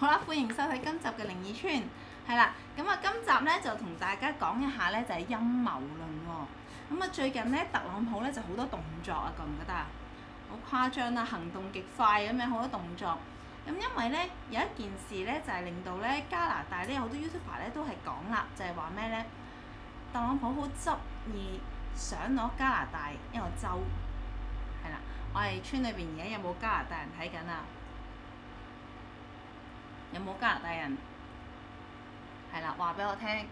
好啦，歡迎收睇今集嘅靈異村，係啦，咁啊今集咧就同大家講一下咧就係陰謀論喎。咁啊最近咧特朗普咧就好多動作啊，覺唔覺得啊？好誇張啊，行動極快咁樣好多動作。咁因為咧有一件事咧就係令到咧加拿大咧好多 YouTuber 咧都係講啦，就係話咩咧？特朗普好執意想攞加拿大一個州，係啦，我哋村裏邊而家有冇加拿大人睇緊啊？有冇加拿大人？係啦，話俾我聽。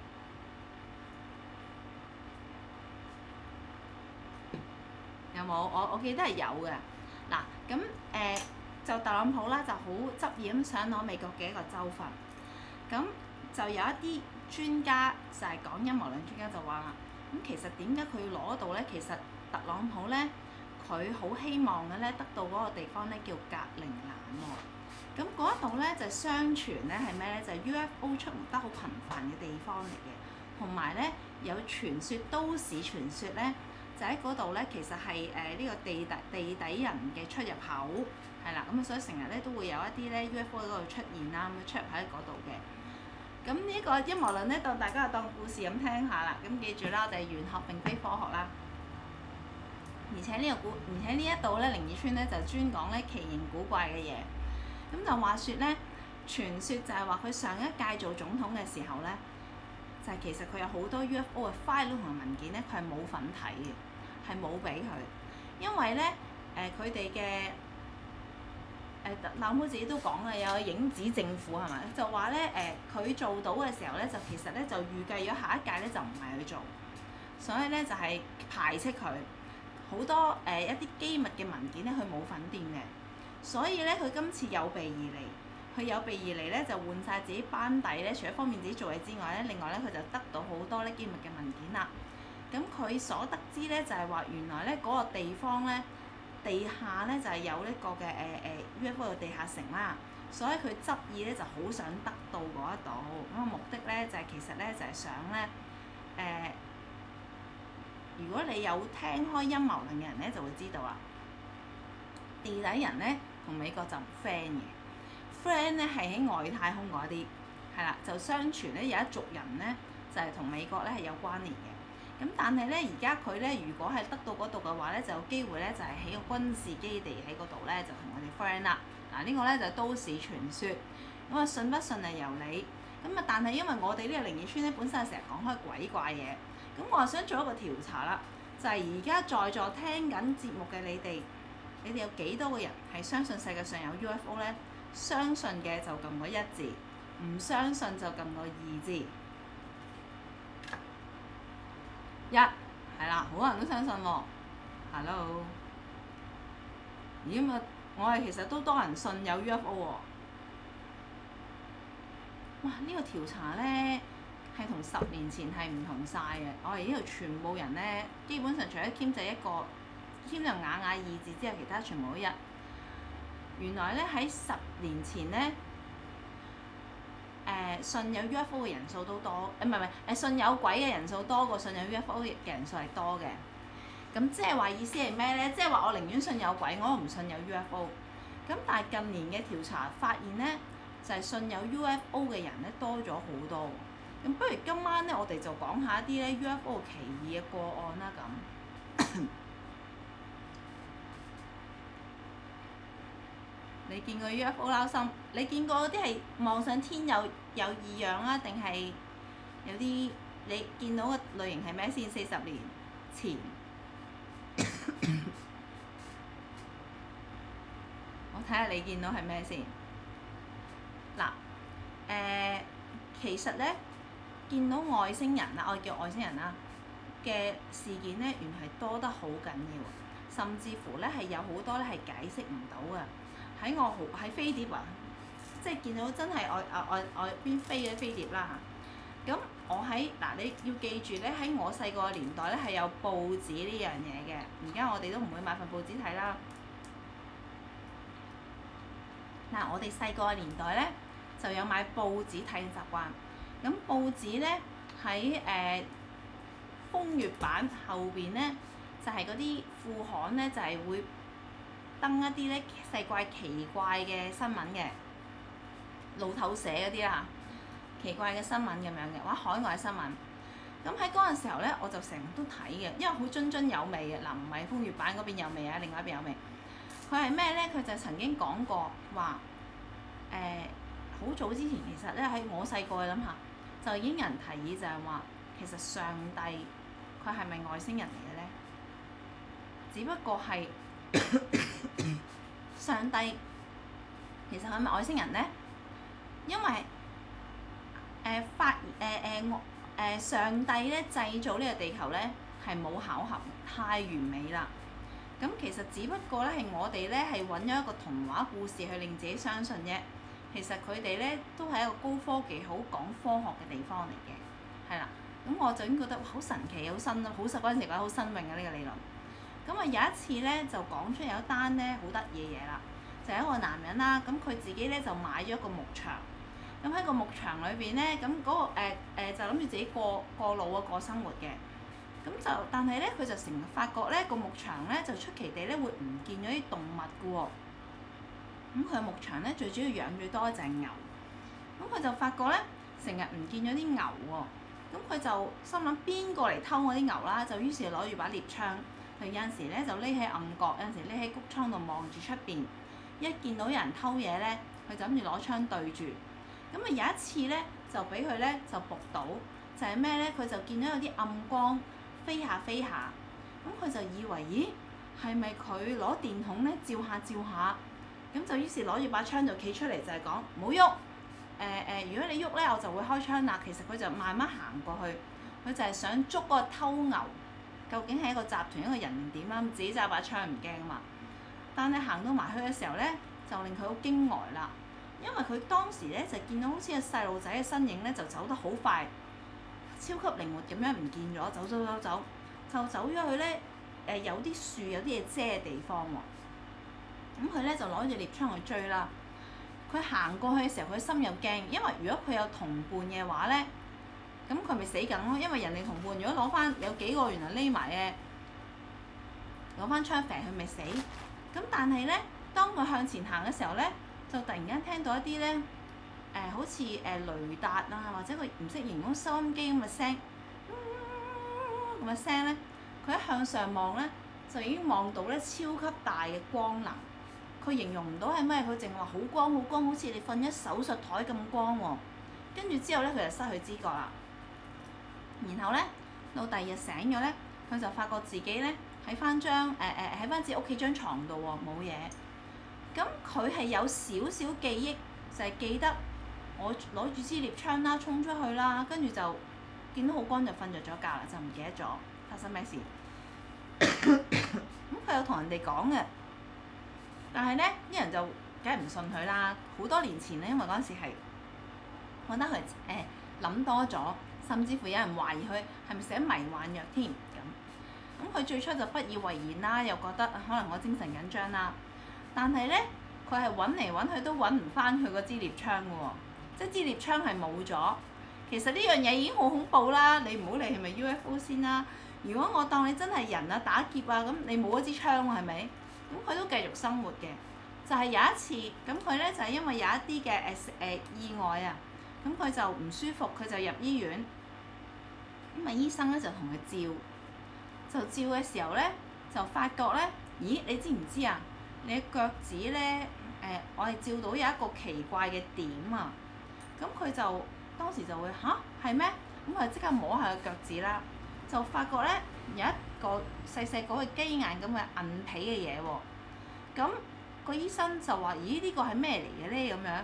有冇？我記得係有嘅。嗱，咁就特朗普啦，就好執意咁想攞美國嘅一個州份。咁就有一啲專家就係講陰謀論專家就話啦，咁其實點解佢要攞到咧？其實特朗普咧，佢好希望嘅咧得到嗰個地方咧叫格陵蘭喎。咁嗰一度咧就相傳咧係咩咧？就係 UFO 出沒得好頻繁嘅地方嚟嘅，同埋咧有傳說、都市傳說咧，就喺嗰度咧其實係呢個地底人嘅出入口，係啦，咁所以成日咧都會有一啲咧 UFO 喺嗰度出現啦，咁出入喺嗰度嘅。咁呢個陰謀論咧，當大家當故事咁聽下啦。咁記住啦，我哋玄學並非科學啦。而且呢一度咧靈異村咧就專講咧奇形古怪嘅嘢。咁就話説咧，傳說就係話佢上一屆做總統嘅時候咧，就係其實佢有好多 UFO 嘅 file 同文件咧，佢係冇份睇嘅，係冇俾佢，因為咧佢哋嘅特朗普自己都講啦，有影子政府係咪？就話咧佢做到嘅時候咧，就其實咧就預計咗下一屆咧就唔係佢做，所以咧就係排斥佢好多一啲機密嘅文件咧，佢冇份掂嘅。所以咧，佢今次有備而嚟，佢有備而嚟咧，就換晒自己班底咧。除咗方便自己做嘢之外咧，另外咧佢就得到好多咧機密嘅文件啦。咁佢所得知咧就係話，原來咧嗰個地方咧地下咧就係有呢個嘅UFO 嘅地下城啦。所以佢執意咧就好想得到嗰一度。咁個目的咧就係其實咧就係想咧如果你有聽開陰謀論嘅人咧，就會知道啦。地底人咧同美國就唔 friend 嘅 friend 咧係喺外太空嗰啲，係啦，就相傳咧有一族人咧就係同美國咧係有關聯嘅。咁但係咧而家佢咧如果係得到嗰度嘅話咧，就有機會咧就係起個軍事基地喺嗰度咧，就同我哋 friend 啦。嗱，呢個咧就係都市傳說，咁啊信不信係由你。咁啊但係因為我哋呢個靈異村咧本身係成日講開鬼怪嘢，咁我啊想做一個調查啦，就係而家在座聽緊節目嘅你哋有幾多個人係相信世界上有 UFO 咧？相信嘅就撳個一字，唔相信就撳個二字。一係啦，好多人都相信喎。Hello， 咦咁啊，我係其實都多人信有 UFO 喎。哇！呢個調查咧係同10年前係唔同晒嘅。我哋呢度全部人咧，基本上除咗兼就一個。添就雅雅二字之後，其他全部都一。原來咧喺10年前咧，信有 UFO 嘅人數都多，唔係信有鬼嘅人數多過信有 UFO 嘅人數係多嘅。咁即係話意思係咩咧？即係話我寧願信有鬼，我都唔信有 UFO。咁但係近年嘅調查發現咧，就係信有 UFO 嘅人咧多咗好多。咁不如今晚咧，我哋就講下一啲咧 UFO 奇異嘅個案啦咁。你見過 UFO 撈心？你見過嗰啲係望上天有異樣啊？定係有啲你見到嘅類型係咩先？40年前，我睇下你見到係咩先。嗱，其實咧見到外星人啦，我哋叫外星人啦嘅事件咧，原來係多得好緊要，甚至乎咧係有好多咧係解釋唔到嘅。喺飛碟啊，即係見到真係外邊飛嘅飛碟啦。咁我喺你要記住咧，喺我細個嘅年代咧係有報紙呢樣嘢嘅。而家我哋都唔會買份報紙睇啦。我哋細個嘅年代咧就有買報紙睇嘅習慣。咁報紙咧喺風月版後邊咧就係嗰啲副刊咧就係會登一啲咧世怪奇怪嘅新聞嘅，路透社嗰啲啦，奇怪嘅新聞咁樣嘅，或者海外新聞。咁喺嗰陣時候咧，我就成日都睇嘅，因為好津津有味嘅。嗱，唔係風月版嗰邊有味啊，另外一邊有味。佢係咩咧？佢就曾經講過話，好早之前其實咧喺我細個諗下，就已經有人提議就係話，其實上帝佢係咪外星人嚟嘅咧？只不過係上帝其實係咪外星人咧？因為上帝咧製造呢個地球咧係冇巧合，太完美啦。咁其實只不過咧係我哋咧係揾咗一個童話故事去令自己相信啫。其實佢哋咧都係一個高科技、好講科學嘅地方嚟嘅，係啦。咁我就已經覺得好神奇、好新啦，好嗰陣時覺得好新穎嘅呢個理論。咁啊有一次咧就講出有一單咧好得意嘅嘢啦，就係一個男人啦，咁佢自己咧就買咗一個牧場。咁喺個牧場裏邊咧，咁嗰個就諗住自己過老啊，過生活嘅。咁就但係咧，佢就成日發覺咧個牧場咧就出奇地咧會唔見咗啲動物嘅喎。咁佢嘅牧場咧最主要養最多就係牛。咁佢就發覺咧成日唔見咗啲牛喎。咁佢就心諗邊個嚟偷我啲牛啦？就於是攞住把獵槍，佢有陣時咧就匿喺暗角，有陣時匿喺谷倉度望住出邊。一見到有人偷嘢咧，佢就諗住攞槍對住。咁啊有一次咧，就俾佢咧就捕到，就係咩咧？佢就見到有啲暗光飛下飛下，咁佢就以為，咦，係咪佢攞電筒咧照下照下？咁就於是攞住把槍就企出嚟，就係講唔好喐。如果你喐咧，我就會開槍啦。其實佢就慢慢行過去，佢就係想捉嗰個偷牛，究竟係一個集團一個人定點啦？自己揸把槍唔驚啊嘛。但係行到埋去嘅時候咧，就令佢好驚呆啦。因為佢當時咧就見到好似個細路仔嘅身影咧，就走得好快，超級靈活咁樣唔見咗，走就走咗去咧有啲樹有啲嘢遮嘅地方喎。咁佢咧就攞住獵槍去追啦。佢行過去嘅時候，佢心又驚，因為如果佢有同伴嘅話咧，咁佢咪死緊咯。因為人哋同伴如果攞翻有幾個原來匿埋嘅，攞翻槍射佢咪死。咁但係咧，當佢向前行嘅時候咧，就突然間聽到一啲咧，好似雷達啊，或者佢唔識形容收音機咁嘅聲，咁嘅聲咧，佢一向上望咧，就已經望到咧超級大嘅光能。佢形容唔到係咩，佢淨話好光好光，好似你瞓喺手術台咁光喎。跟住之後咧，佢就失去知覺啦。然後咧，到第二日醒咗咧，佢就發覺自己咧喺翻自己屋企張床度喎，冇嘢。咁佢係有少少記憶，就係記得我攞住支獵槍啦，衝出去啦，跟住就見到好光就瞓着咗覺啦，就唔記得咗發生咩事。咁佢有同人哋講嘅，但係咧啲人就梗係唔信佢啦。好多年前咧，因為嗰陣時係覺得佢諗多咗，甚至乎有人懷疑佢係咪寫迷幻藥添咁。咁佢最初就不以為然啦，又覺得可能我精神緊張啦。但係咧，佢係揾嚟揾去都揾唔翻佢嗰支獵槍嘅喎，即係支獵槍係冇咗。其實呢樣嘢已經好恐怖啦！你唔好理係咪 UFO 先啦。如果我當你真係人啊打劫啊咁，你冇一支槍喎係咪？咁佢都繼續生活嘅。就係有一次，咁佢咧就係因為有一啲嘅意外啊，咁佢就唔舒服，佢就入醫院。咁啊醫生咧就同佢照嘅時候咧，就發覺咧，咦你知唔知啊？你嘅腳趾咧，我係照到有一個奇怪嘅點啊！咁佢就當時就會吓？係咩？咁佢就即刻摸下個腳趾啦，就發覺咧有一個細細個嘅雞眼咁嘅韌皮嘅嘢喎。咁個醫生就話：咦呢個係咩嚟嘅咧？咁樣，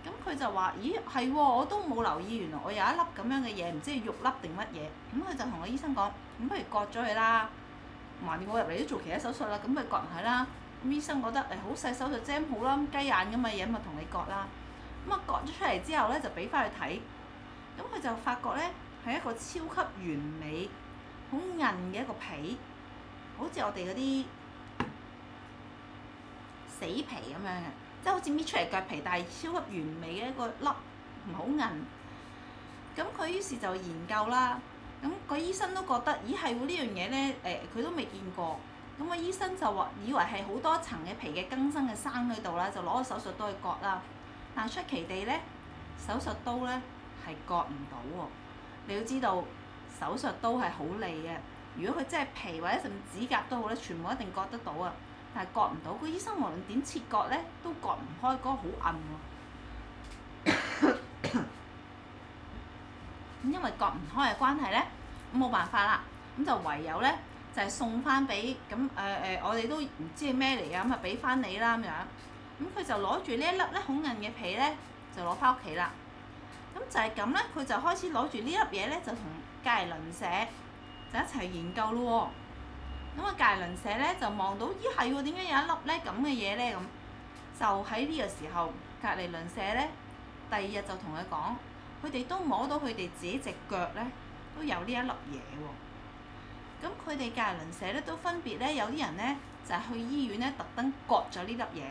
咁佢就話：咦係喎，我都冇留意，原來我有一粒咁樣嘅嘢，唔知係肉粒定乜嘢。咁佢就同個醫生講：咁不如割咗佢啦，橫掂我入嚟都做其他手術啦，咁咪割埋佢啦。咁醫生覺得好細手術啫，好啦，雞眼咁嘅嘢咪同你割啦。咁啊割咗出嚟之後咧，就俾翻佢睇。咁佢就發覺咧係一個超級完美、好韌嘅一個皮，好似我哋嗰啲死皮咁樣嘅，即係好似搣出嚟腳皮，但係超級完美嘅一個粒，唔好韌。咁佢於是就研究啦。咁個醫生都覺得，咦係喎呢樣嘢咧，佢都未見過。咁個醫生就話以為係好多層嘅皮嘅更新嘅生喺度啦，就攞個手術刀去割啦。但係出奇地咧，手術刀咧係割唔到喎。你要知道手術刀係好利嘅，如果佢真係皮或者甚至指甲都好咧，全部一定割得到啊。但係割唔到，個醫生無論點切割咧，都割唔開嗰個好韌喎。咁因為割唔開嘅關係咧，咁冇辦法啦，咁就唯有咧就係送翻俾我哋都唔知係咩嚟㗎，咁啊俾翻你啦咁樣。咁佢就攞住呢一粒咧好韌嘅皮咧，就攞翻屋企啦。咁就係咁咧，佢就開始攞住呢粒嘢咧，就同隔離鄰舍就一齊研究咯喎。咁啊，隔離鄰舍咧就望到，咦係喎，點解有一粒咧咁嘅嘢咧咁？就喺呢個時候，隔離鄰舍咧第二日就同佢講，佢哋都摸到佢哋自己隻腳咧都有呢一粒嘢喎。咁佢哋隔離鄰舍咧都分別咧有啲人咧就係去醫院咧特登割咗呢粒嘢，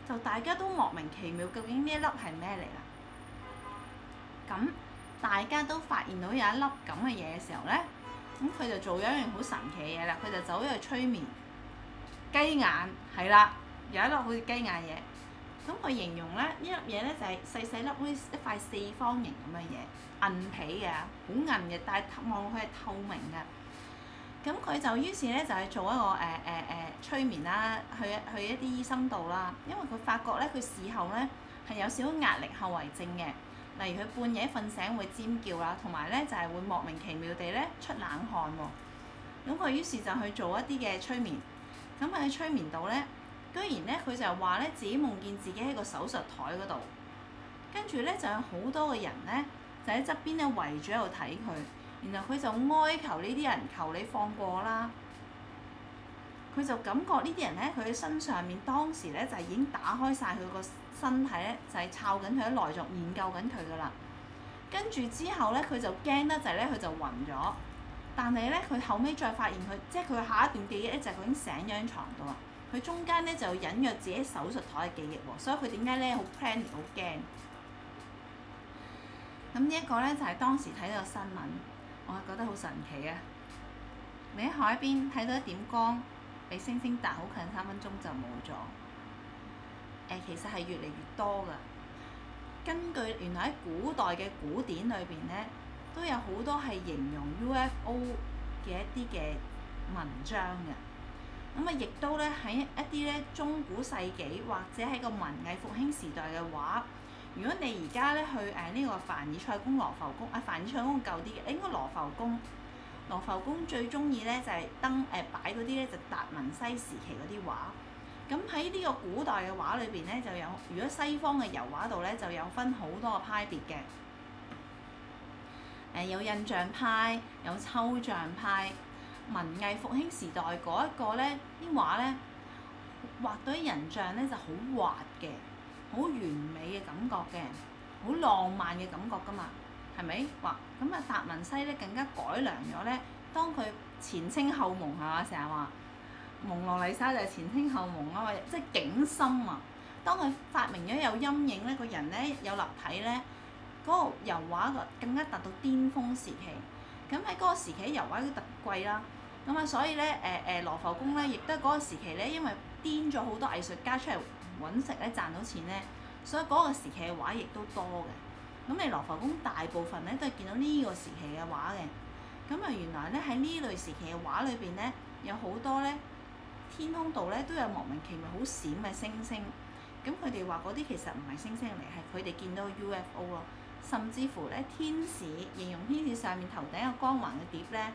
就大家都莫名其妙，究竟呢一粒係咩嚟啦？咁大家都發現到有一粒咁嘅嘢嘅時候咧，咁佢就做咗一樣好神奇嘅嘢啦，佢就走咗去催眠雞眼，係啦，有一粒好似雞眼嘢。咁佢形容咧呢粒嘢咧就係細細粒好似一塊四方形咁嘅嘢，韌皮嘅，好韌嘅，但係望落去係透明嘅。咁佢就於是咧就係做一個催眠啦，去一啲醫生度啦，因為佢發覺咧佢事後咧係有少少壓力後遺症嘅，例如佢半夜瞓醒會尖叫啦，同埋咧就係會莫名其妙地咧出冷汗喎。咁佢於是就去做一啲嘅催眠，咁喺催眠度咧，居然咧佢就話咧自己夢見自己喺個手術台嗰度，跟住咧就有好多嘅人咧就喺側邊咧圍住喺度睇佢。然後佢就哀求呢啲人求你放過啦，佢就感覺呢啲人咧，佢嘅身上面當時咧就係已經打開晒佢個身體咧，就係抄緊佢嘅內臟，研究緊佢噶啦。跟住之後咧，佢就驚得滯咧，佢就暈咗。但係咧，佢後尾再發現佢，即係佢下一段記憶咧，就係佢已經醒咗喺床度啊。佢中間咧就隱約自己手術台嘅記憶喎，所以佢點解咧好 panic 好驚？咁呢一個咧就係當時睇到個新聞。我係覺得好神奇啊！你喺海邊睇到一點光，比星星彈好近3分鐘就冇咗。其實係越嚟越多㗎。根據原來喺古代嘅古典裏邊咧，都有好多係形容 UFO 嘅一啲嘅文章嘅。咁啊，亦都咧喺一啲咧中古世紀或者喺個文藝復興時代嘅畫。如果你而家咧去呢個凡爾賽宮羅浮宮，凡爾賽宮舊啲嘅，應該羅浮宮。羅浮宮最中意咧就係擺嗰啲咧就達文西時期嗰啲畫。咁喺呢個古代嘅畫裏邊咧就有，如果西方嘅油畫度咧就有分好多個派別嘅。有印象派，有抽象派。文藝復興時代嗰一個咧啲畫咧畫到啲人像咧就好滑嘅。好完美嘅感覺嘅，好浪漫嘅感覺㗎嘛，係咪？哇！咁啊，達文西咧更加改良咗咧。當佢前清後朦係嘛，成日話蒙羅麗莎就係前清後朦啊嘛，即係景深啊。當佢發明咗有陰影咧，個人咧有立體咧，嗰個油畫更加達到巔峰時期。咁喺嗰個時期油畫都特貴啦。咁啊，所以咧羅浮宮咧，亦都係嗰個時期咧，因為癲咗好多藝術家出嚟揾食咧，賺到錢咧，所以嗰個時期嘅畫亦都多嘅。咁你羅浮宮大部分咧都係見到呢個時期嘅畫嘅。咁啊，原來咧喺呢類時期嘅畫裏邊咧，有好多咧天空度咧都有莫名其妙好閃嘅星星。咁佢哋話嗰啲其實唔係星星嚟，係佢哋見到 UFO 咯。甚至乎咧天使，形容天使上面頭頂有光環嘅碟咧，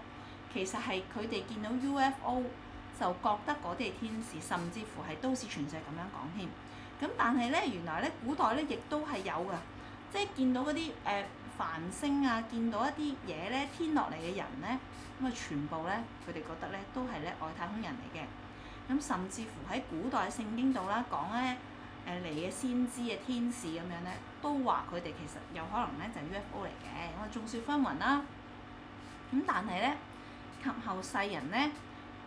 其實係佢哋見到 UFO。就覺得嗰啲係天使，甚至乎係都市傳說咁樣講添。咁但係咧，原來咧古代咧亦都係有㗎，即係見到嗰啲繁星啊，見到一啲嘢咧天落嚟嘅人咧，咁啊全部咧佢哋覺得咧都係咧外太空人嚟嘅。咁甚至乎喺古代聖經度啦講咧嚟嘅先知嘅天使咁樣咧，都話佢哋其實有可能咧就係 UFO 嚟嘅。咁啊眾說紛紜啦。咁但係咧及後世人咧，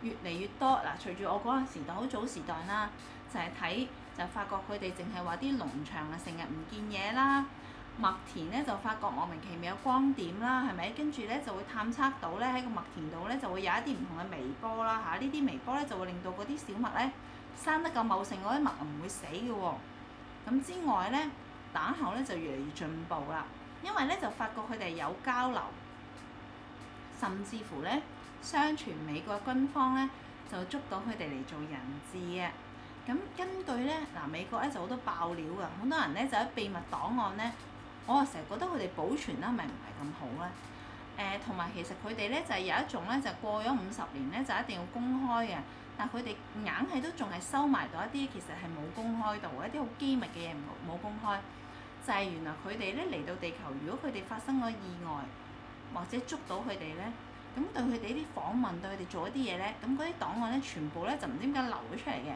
越嚟越多嗱，隨住我嗰個時代好早時代啦，就係睇就發覺佢哋淨係話啲農場啊成日唔見嘢啦，麥田咧就發覺莫名其妙有光點啦，係咪？跟住咧就會探測到咧喺個麥田度咧就會有一啲唔同嘅微波啦嚇，呢啲微波咧就會令到嗰啲小麥咧生得夠茂盛，嗰啲麥唔會死嘅喎。咁之外咧，打後咧就越嚟越進步啦，因為咧就發覺佢哋有交流，甚至乎咧相傳美國軍方咧就捉到佢哋嚟做人質嘅。咁根據咧美國咧就好多爆料㗎，好多人咧就喺秘密檔案咧，我成日覺得佢哋保存得咪唔係咁好咧。同埋其實佢哋咧就係有一種咧就過咗50年咧就一定要公開嘅，但佢哋硬係都仲係收埋到一啲其實係冇公開到一啲好機密嘅嘢冇公開，就係原來佢哋咧嚟到地球，如果佢哋發生咗意外或者捉到佢哋咧，咁對佢哋啲訪問對佢哋做一啲嘢咧，咁嗰啲檔案咧全部咧就唔知點解流咗出嚟嘅。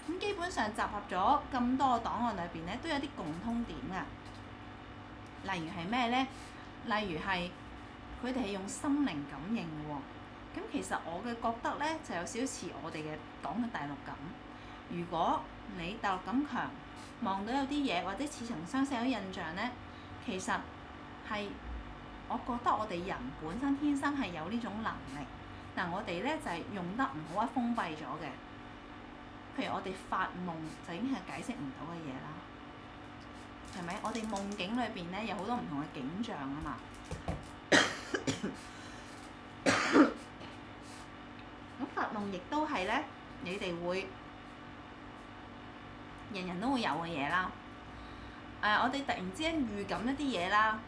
咁基本上集合咗咁多個檔案裏邊咧，都有啲共通點㗎。例如係咩咧？例如係佢哋係用心靈感應喎。咁其實我嘅覺得咧，就有少少似我哋嘅講嘅第六感。如果你第六感強，望到有啲嘢或者似曾相識有印象咧，其實係我覺得我哋人本身天生係有呢種能力，但我哋咧就係用得唔好，封閉咗嘅。譬如我哋發夢就已經係解釋唔到嘅嘢啦，係咪？我哋夢境裏邊咧有好多唔同嘅景象啊嘛。咁發夢亦都係咧，你哋會人人都會有嘅嘢啦。我哋突然之間預感一啲嘢啦，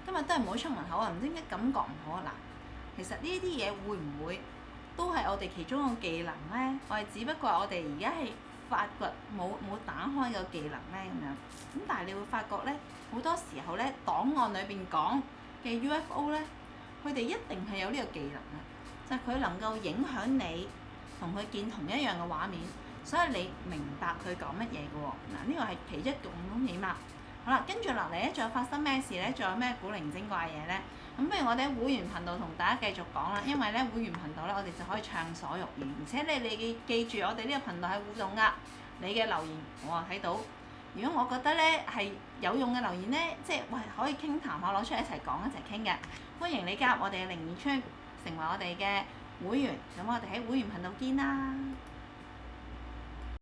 今日都係唔好出門口啊！唔知點解感覺唔好啊嗱。其實呢啲嘢會唔會都係我哋其中一個技能咧？我哋只不過我哋而家係發掘冇打開個技能咧咁樣。咁但係你會發覺咧，好多時候咧檔案裏邊講嘅 UFO 咧，佢哋一定係有呢個技能啊！就係佢能夠影響你同佢見同一樣嘅畫面，所以你明白佢講乜嘢嘅喎。嗱，呢個係其一共通點啦。好啦，跟住落嚟咧，仲有發生咩事咧？仲有咩古靈精怪嘢咧？咁不如我哋喺會員頻道同大家繼續講啦，因為咧會員頻道咧，我哋就可以暢所欲言，而且你記住我哋呢個頻道係互動㗎，你嘅留言我睇到。如果我覺得咧係有用嘅留言咧，即係可以傾談下攞出嚟一齊講一齊傾嘅，歡迎你加入我哋嘅靈異村，成為我哋嘅會員。咁我哋喺會員頻道見啦〜